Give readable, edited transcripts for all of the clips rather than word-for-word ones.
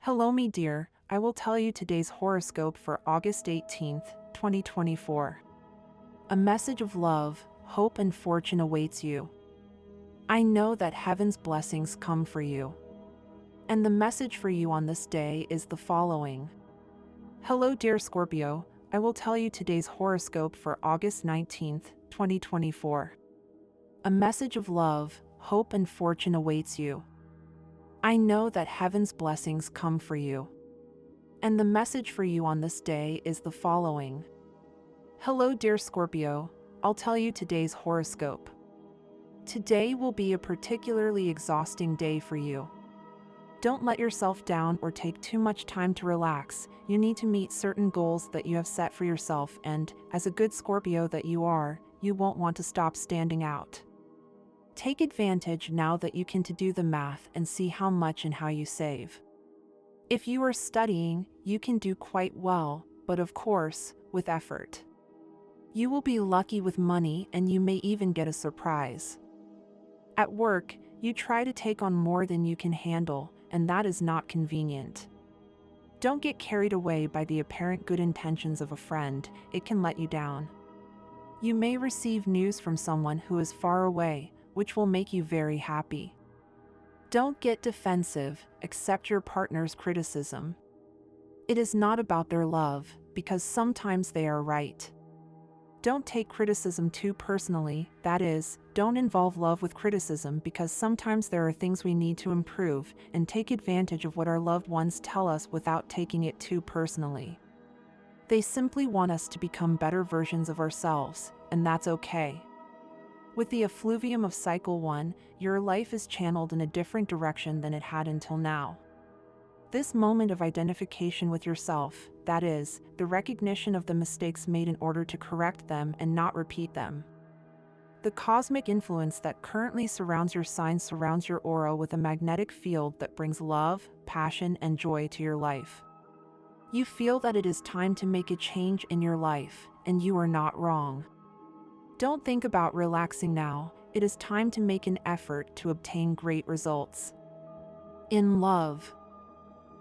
Hello, me dear. I will tell you today's horoscope for August 18th, 2024. A message of love, hope, and fortune awaits you. I know that heaven's blessings come for you. And the message for you on this day is the following. Hello, dear Scorpio. I will tell you today's horoscope for August 19th, 2024. A message of love, hope, and fortune awaits you. I know that heaven's blessings come for you. And the message for you on this day is the following. Hello, dear Scorpio. I'll tell you today's horoscope. Today will be a particularly exhausting day for you. Don't let yourself down or take too much time to relax. You need to meet certain goals that you have set for yourself, and, as a good Scorpio that you are, you won't want to stop standing out. Take advantage now that you can to do the math and see how much and how you save. If you are studying, you can do quite well, but of course, with effort. You will be lucky with money and you may even get a surprise. At work, you try to take on more than you can handle, and that is not convenient. Don't get carried away by the apparent good intentions of a friend, it can let you down. You may receive news from someone who is far away, which will make you very happy. Don't get defensive, accept your partner's criticism. It is not about their love, because sometimes they are right. Don't take criticism too personally, that is, don't involve love with criticism because sometimes there are things we need to improve, and take advantage of what our loved ones tell us without taking it too personally. They simply want us to become better versions of ourselves, and that's okay. With the effluvium of Cycle 1, your life is channeled in a different direction than it had until now. This moment of identification with yourself, that is, the recognition of the mistakes made in order to correct them and not repeat them. The cosmic influence that currently surrounds your sign surrounds your aura with a magnetic field that brings love, passion, and joy to your life. You feel that it is time to make a change in your life, and you are not wrong. Don't think about relaxing now, it is time to make an effort to obtain great results. In love.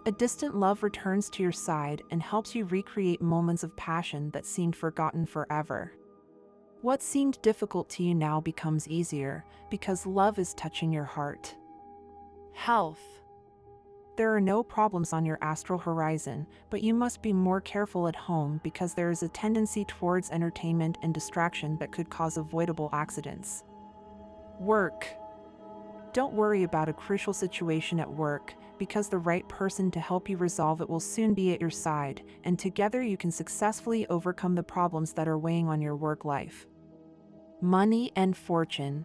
A distant love returns to your side and helps you recreate moments of passion that seemed forgotten forever. What seemed difficult to you now becomes easier, because love is touching your heart. Health. There are no problems on your astral horizon, but you must be more careful at home because there is a tendency towards entertainment and distraction that could cause avoidable accidents. Work. Don't worry about a crucial situation at work, because the right person to help you resolve it will soon be at your side, and together you can successfully overcome the problems that are weighing on your work life. Money and fortune.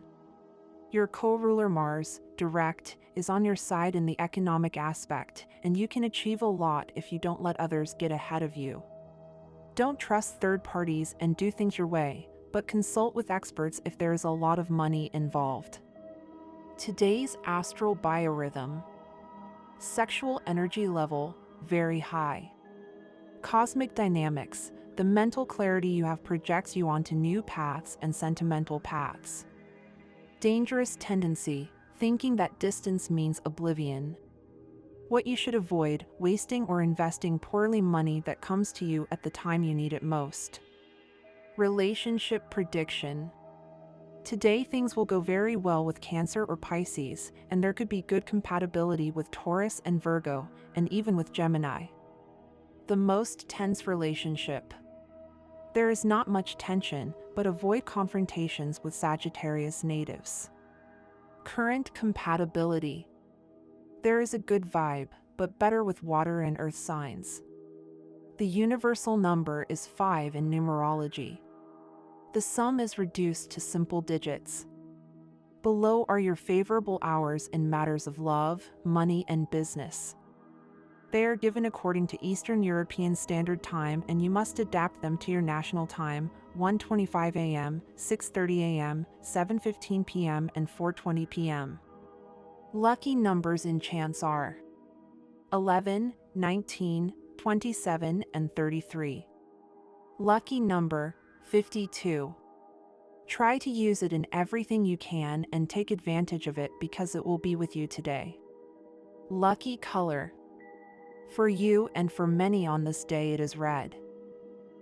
Your co-ruler Mars, direct, is on your side in the economic aspect, and you can achieve a lot if you don't let others get ahead of you. Don't trust third parties and do things your way, but consult with experts if there is a lot of money involved. Today's astral biorhythm. Sexual energy level, very high. Cosmic dynamics, the mental clarity you have projects you onto new paths and sentimental paths. Dangerous tendency, thinking that distance means oblivion. What you should avoid, wasting or investing poorly money that comes to you at the time you need it most. Relationship prediction. Today things will go very well with Cancer or Pisces, and there could be good compatibility with Taurus and Virgo, and even with Gemini. The most tense relationship. There is not much tension, but avoid confrontations with Sagittarius natives. Current compatibility. There is a good vibe, but better with water and earth signs. The universal number is 5 in numerology. The sum is reduced to simple digits. Below are your favorable hours in matters of love, money, and business. They are given according to Eastern European Standard Time, and you must adapt them to your national time: 1:25 a.m., 6:30 a.m., 7:15 p.m., and 4:20 p.m. Lucky numbers in chance are 11, 19, 27, and 33. Lucky number 52. Try to use it in everything you can and take advantage of it because it will be with you today. Lucky color. For you and for many on this day, it is red.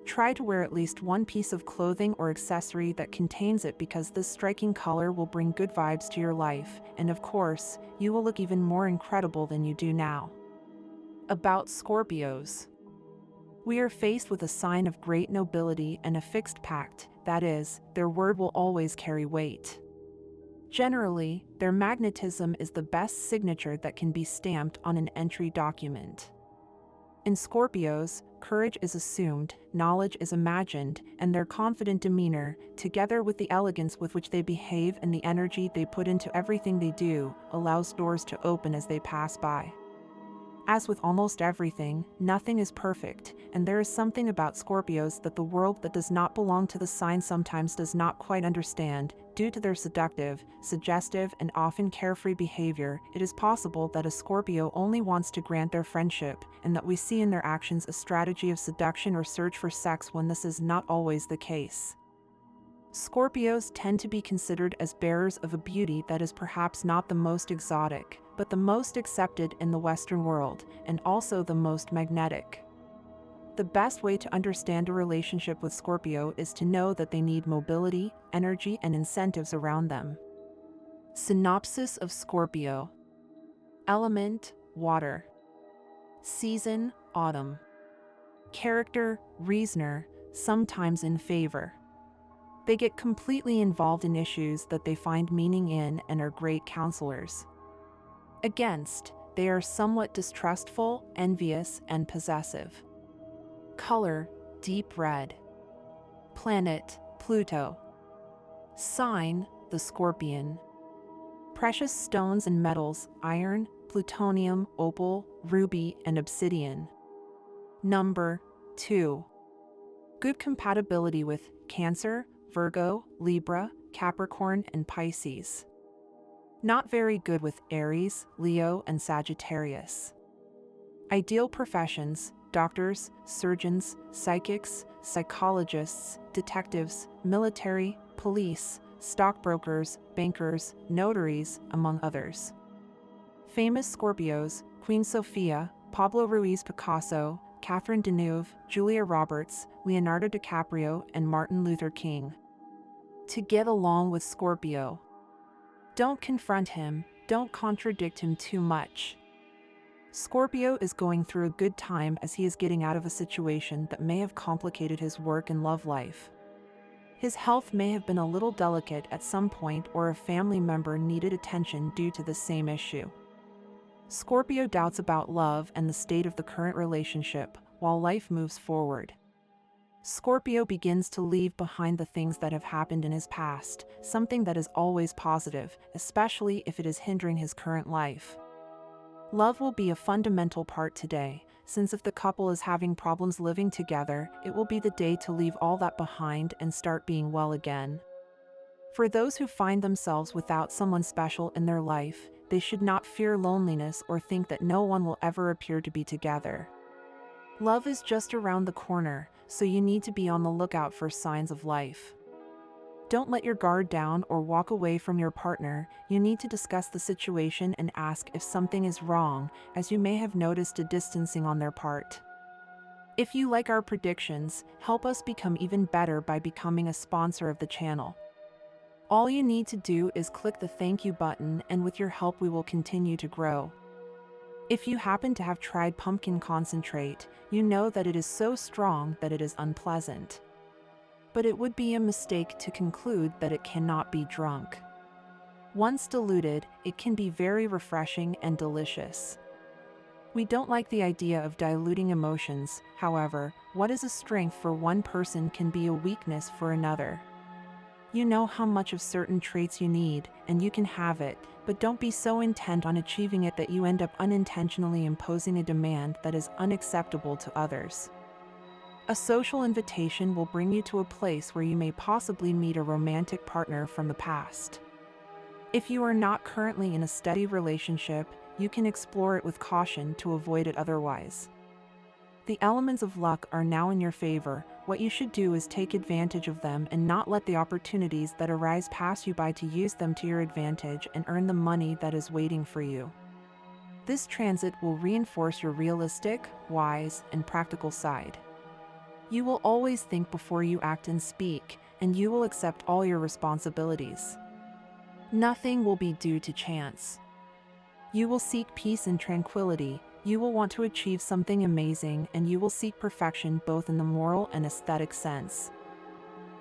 Try to wear at least one piece of clothing or accessory that contains it, because this striking color will bring good vibes to your life, and of course, you will look even more incredible than you do now. About Scorpios. We are faced with a sign of great nobility and a fixed pact, that is, their word will always carry weight. Generally, their magnetism is the best signature that can be stamped on an entry document. In Scorpios, courage is assumed, knowledge is imagined, and their confident demeanor, together with the elegance with which they behave and the energy they put into everything they do, allows doors to open as they pass by. As with almost everything, nothing is perfect, and there is something about Scorpios that the world that does not belong to the sign sometimes does not quite understand. Due to their seductive, suggestive, and often carefree behavior, it is possible that a Scorpio only wants to grant their friendship, and that we see in their actions a strategy of seduction or search for sex when this is not always the case. Scorpios tend to be considered as bearers of a beauty that is perhaps not the most exotic, but the most accepted in the Western world, and also the most magnetic. The best way to understand a relationship with Scorpio is to know that they need mobility, energy, and incentives around them. Synopsis of Scorpio. Element: water. Season: autumn. Character: reasoner, sometimes in favor. They get completely involved in issues that they find meaning in and are great counselors. Against: they are somewhat distrustful, envious, and possessive. Color: deep red. Planet: Pluto. Sign: the Scorpion. Precious stones and metals: iron, plutonium, opal, ruby, and obsidian. Number: 2. Good compatibility with Cancer, Virgo, Libra, Capricorn, and Pisces. Not very good with Aries, Leo, and Sagittarius. Ideal professions: doctors, surgeons, psychics, psychologists, detectives, military, police, stockbrokers, bankers, notaries, among others. Famous Scorpios: Queen Sofia, Pablo Ruiz Picasso, Catherine Deneuve, Julia Roberts, Leonardo DiCaprio, and Martin Luther King. To get along with Scorpio. Don't confront him, don't contradict him too much. Scorpio is going through a good time as he is getting out of a situation that may have complicated his work and love life. His health may have been a little delicate at some point, or a family member needed attention due to the same issue. Scorpio doubts about love and the state of the current relationship, while life moves forward. Scorpio begins to leave behind the things that have happened in his past, something that is always positive, especially if it is hindering his current life. Love will be a fundamental part today, since if the couple is having problems living together, it will be the day to leave all that behind and start being well again. For those who find themselves without someone special in their life, they should not fear loneliness or think that no one will ever appear to be together. Love is just around the corner, so you need to be on the lookout for signs of life. Don't let your guard down or walk away from your partner. You need to discuss the situation and ask if something is wrong, as you may have noticed a distancing on their part. If you like our predictions, help us become even better by becoming a sponsor of the channel. All you need to do is click the thank you button, and with your help we will continue to grow. If you happen to have tried pumpkin concentrate, you know that it is so strong that it is unpleasant. But it would be a mistake to conclude that it cannot be drunk. Once diluted, it can be very refreshing and delicious. We don't like the idea of diluting emotions. However, what is a strength for one person can be a weakness for another. You know how much of certain traits you need, and you can have it, but don't be so intent on achieving it that you end up unintentionally imposing a demand that is unacceptable to others. A social invitation will bring you to a place where you may possibly meet a romantic partner from the past. If you are not currently in a steady relationship, you can explore it with caution to avoid it otherwise. The elements of luck are now in your favor. What you should do is take advantage of them and not let the opportunities that arise pass you by, to use them to your advantage and earn the money that is waiting for you. This transit will reinforce your realistic, wise, and practical side. You will always think before you act and speak, and you will accept all your responsibilities. Nothing will be due to chance. You will seek peace and tranquility, you will want to achieve something amazing, and you will seek perfection both in the moral and aesthetic sense.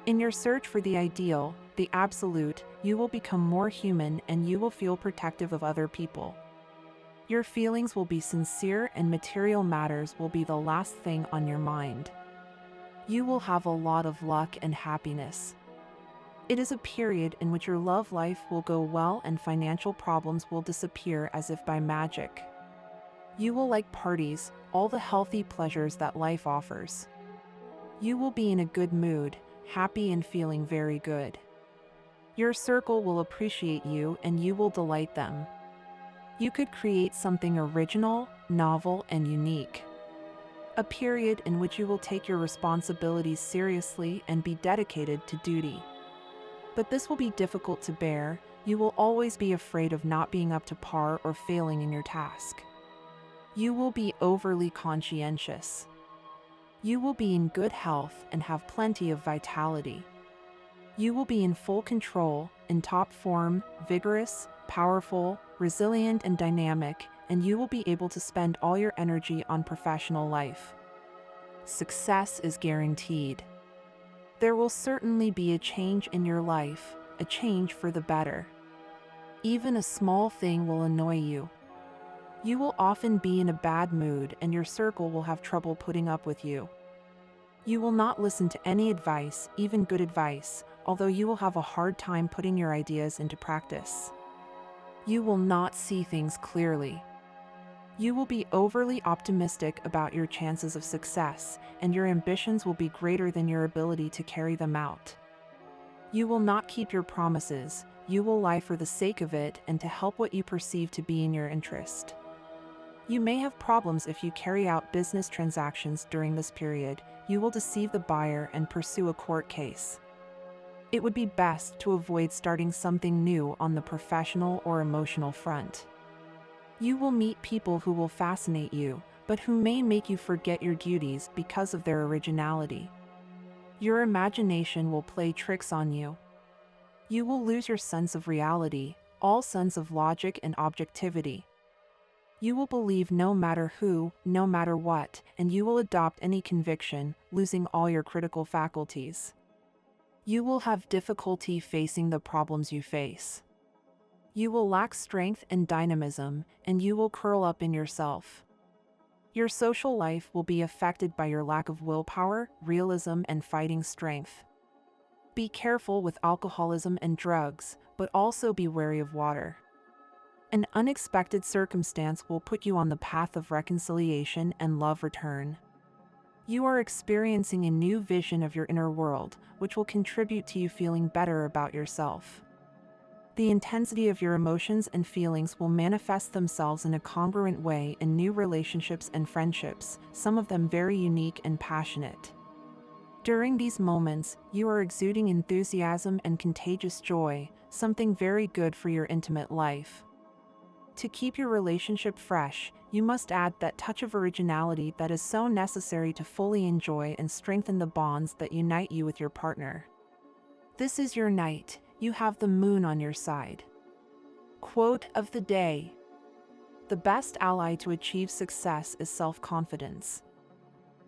In your search for the ideal, the absolute, you will become more human and you will feel protective of other people. Your feelings will be sincere and material matters will be the last thing on your mind. You will have a lot of luck and happiness. It is a period in which your love life will go well and financial problems will disappear as if by magic. You will like parties, all the healthy pleasures that life offers. You will be in a good mood, happy and feeling very good. Your circle will appreciate you and you will delight them. You could create something original, novel, and unique. A period in which you will take your responsibilities seriously and be dedicated to duty. But this will be difficult to bear. You will always be afraid of not being up to par or failing in your task. You will be overly conscientious. You will be in good health and have plenty of vitality. You will be in full control, in top form, vigorous, powerful, resilient, and dynamic, and you will be able to spend all your energy on professional life. Success is guaranteed. There will certainly be a change in your life, a change for the better. Even a small thing will annoy you. You will often be in a bad mood and your circle will have trouble putting up with you. You will not listen to any advice, even good advice, although you will have a hard time putting your ideas into practice. You will not see things clearly. You will be overly optimistic about your chances of success, and your ambitions will be greater than your ability to carry them out. You will not keep your promises, you will lie for the sake of it and to help what you perceive to be in your interest. You may have problems if you carry out business transactions during this period. You will deceive the buyer and pursue a court case. It would be best to avoid starting something new on the professional or emotional front. You will meet people who will fascinate you, but who may make you forget your duties because of their originality. Your imagination will play tricks on you. You will lose your sense of reality, all sense of logic and objectivity. You will believe no matter who, no matter what, and you will adopt any conviction, losing all your critical faculties. You will have difficulty facing the problems you face. You will lack strength and dynamism, and you will curl up in yourself. Your social life will be affected by your lack of willpower, realism, and fighting strength. Be careful with alcoholism and drugs, but also be wary of water. An unexpected circumstance will put you on the path of reconciliation and love return. You are experiencing a new vision of your inner world, which will contribute to you feeling better about yourself. The intensity of your emotions and feelings will manifest themselves in a congruent way in new relationships and friendships, some of them very unique and passionate. During these moments, you are exuding enthusiasm and contagious joy, something very good for your intimate life. To keep your relationship fresh, you must add that touch of originality that is so necessary to fully enjoy and strengthen the bonds that unite you with your partner. This is your night. You have the moon on your side. Quote of the day: the best ally to achieve success is self-confidence.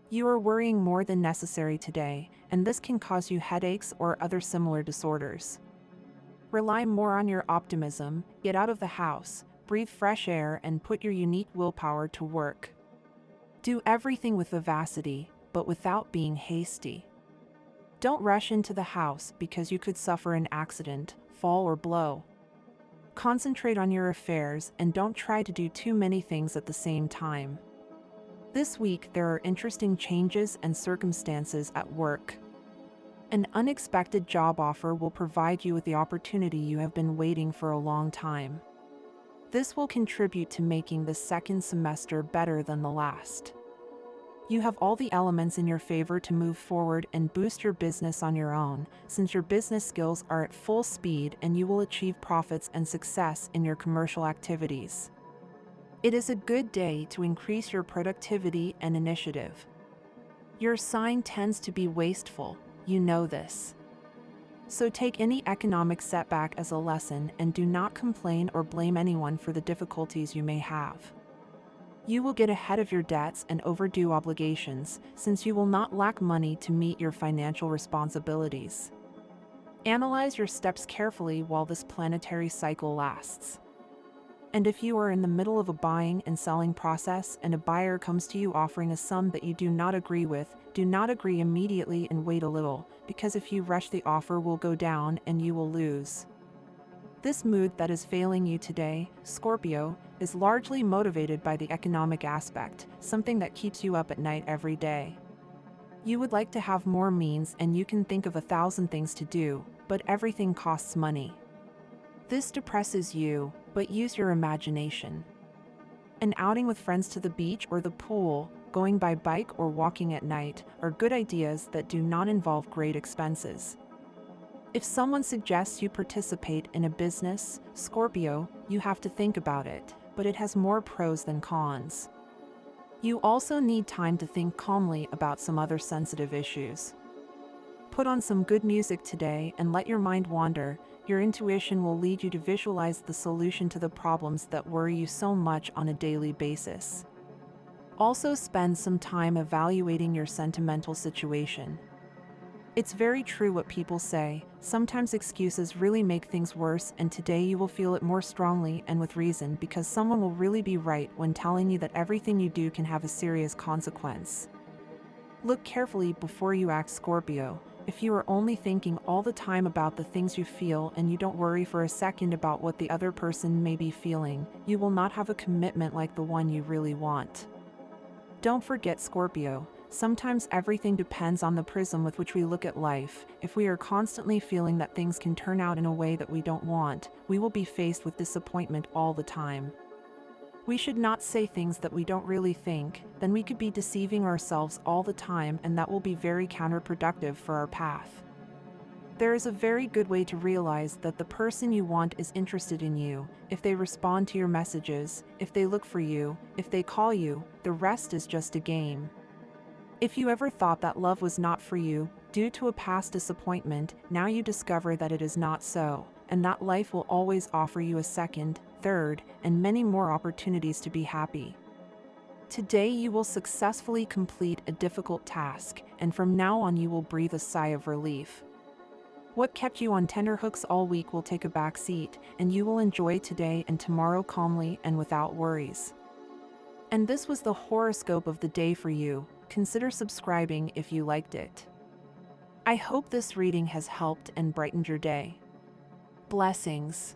You are worrying more than necessary today, and this can cause you headaches or other similar disorders. Rely more on your optimism, get out of the house, breathe fresh air, and put your unique willpower to work. Do everything with vivacity, but without being hasty. Don't rush into the house because you could suffer an accident, fall, or blow. Concentrate on your affairs and don't try to do too many things at the same time. This week there are interesting changes and circumstances at work. An unexpected job offer will provide you with the opportunity you have been waiting for a long time. This will contribute to making the second semester better than the last. You have all the elements in your favor to move forward and boost your business on your own, since your business skills are at full speed and you will achieve profits and success in your commercial activities. It is a good day to increase your productivity and initiative. Your sign tends to be wasteful, you know this. So take any economic setback as a lesson and do not complain or blame anyone for the difficulties you may have. You will get ahead of your debts and overdue obligations, since you will not lack money to meet your financial responsibilities. Analyze your steps carefully while this planetary cycle lasts. And if you are in the middle of a buying and selling process and a buyer comes to you offering a sum that you do not agree with, do not agree immediately and wait a little, because if you rush, the offer will go down and you will lose. This mood that is failing you today, Scorpio, is largely motivated by the economic aspect, something that keeps you up at night every day. You would like to have more means and you can think of 1,000 things to do, but everything costs money. This depresses you, but use your imagination. An outing with friends to the beach or the pool, going by bike or walking at night, are good ideas that do not involve great expenses. If someone suggests you participate in a business, Scorpio, you have to think about it, but it has more pros than cons. You also need time to think calmly about some other sensitive issues. Put on some good music today and let your mind wander. Your intuition will lead you to visualize the solution to the problems that worry you so much on a daily basis. Also spend some time evaluating your sentimental situation. It's very true what people say, sometimes excuses really make things worse, and today you will feel it more strongly and with reason, because someone will really be right when telling you that everything you do can have a serious consequence. Look carefully before you act, Scorpio. If you are only thinking all the time about the things you feel and you don't worry for a second about what the other person may be feeling, you will not have a commitment like the one you really want. Don't forget, Scorpio, sometimes everything depends on the prism with which we look at life. If we are constantly feeling that things can turn out in a way that we don't want, we will be faced with disappointment all the time. We should not say things that we don't really think, then we could be deceiving ourselves all the time, and that will be very counterproductive for our path. There is a very good way to realize that the person you want is interested in you: if they respond to your messages, if they look for you, if they call you. The rest is just a game. If you ever thought that love was not for you, due to a past disappointment, now you discover that it is not so, and that life will always offer you a second, third, and many more opportunities to be happy. Today you will successfully complete a difficult task, and from now on you will breathe a sigh of relief. What kept you on tenterhooks all week will take a back seat, and you will enjoy today and tomorrow calmly and without worries. And this was the horoscope of the day for you. Consider subscribing if you liked it. I hope this reading has helped and brightened your day. Blessings.